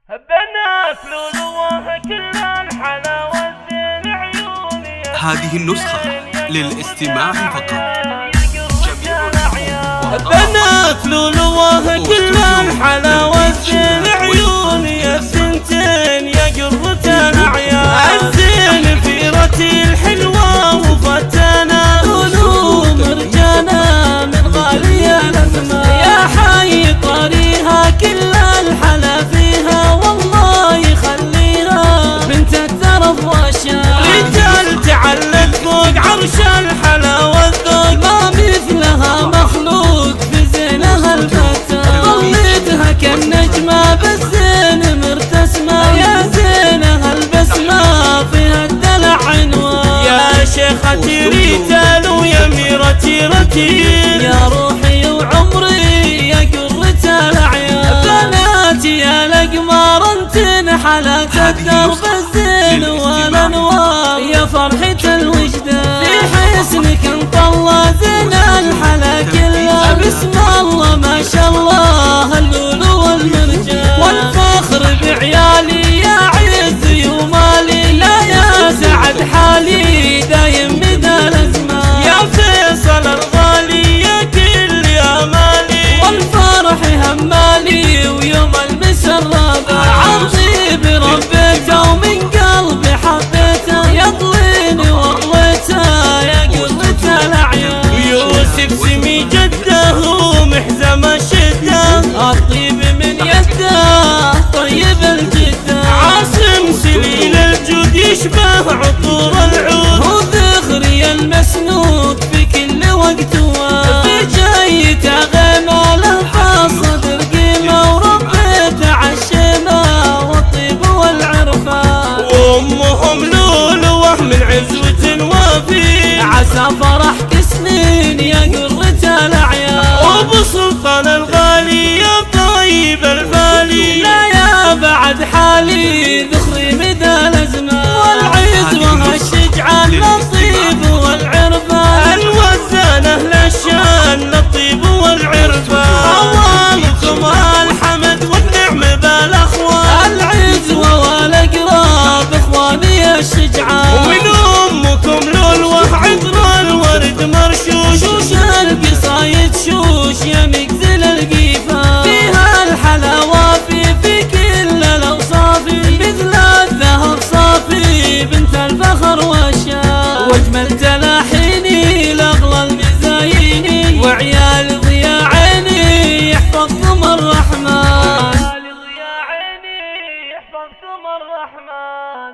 بنات لؤلؤها كل الحلاوة زين عيوني. هذه النسخة للاستماع فقط. بنات لؤلؤها كل الحلاوة زين عيوني. يا سنتين يا قرة الأعيان الزين في رتي الحلوة وفتانا لؤلؤ مرجانا من غالية الأثمان. يا حي طريها كل الحلا فيها والله يخليها بنت الترف والشام. رجال تعلق فوق عرش الحلا والذوق ما مثلها مخلوق في زينها الفتان. ظليتها كالنجمة بالزين مرتسمة. يا زينها البسمة فيها الدلع عنوان. يا شيختي ريتال ويا ميرتي رتيل. يا روحي وعمري يا قرة الأعيان. بناتي يا الأقمار انتن حلات الدرب الزين والأنوار. يا فرحة الوجدان في حسنك انطلى زين الحلا كلها. بسم الله ما شاء الله اللؤلؤ والمرجان. والفخر بعيالي يا عزي ومالي. لا يا سعد حالي دايم مدى الأزمان. يا فيصل الغالي يا كل امالي. والفرح همالي ويوم المسا الرابع عرضي بربيته ومن قلبي حبيته. يطليني وطليته يا قرة الأعيان. يوسف سمي جده ومحزم الشده. الطيب من يده طيب الجده. عاصم سليل الجود يشبه عطور العود. وذخري المسنود في كل وقت وان. جايته غيمه له صدر قيمه. وربيته عالشيمه والطيب والعرفان. وامهم لؤلؤه من عزوة وفي. عسى فرحك سنين يا قرة الأعيان. وابو سلطان الغالي يا طيب البالي. لا يا بعد حالي ذخري مدى الأزمان. والعزوة الشجعان للطيب والعرفان. الوزانة للشان للطيب والعرفان. عوالكم الحمد والنعم بالاخوان. العزوة والاقراب اخواني الشجعان. ومن امكم لؤلؤه عطر الورد مرشوش. شوش القصايد شوش يا مقزل القيفان. فيها الحلاوة في كل الاوصاف. مثل الذهب صافي بنت الفخر والشان. واجمل تلاحيني لاغلى المزاييني. وعيال ضياء عيني يحفظكم الرحمن. وعيال ضياء عيني يحفظكم الرحمن.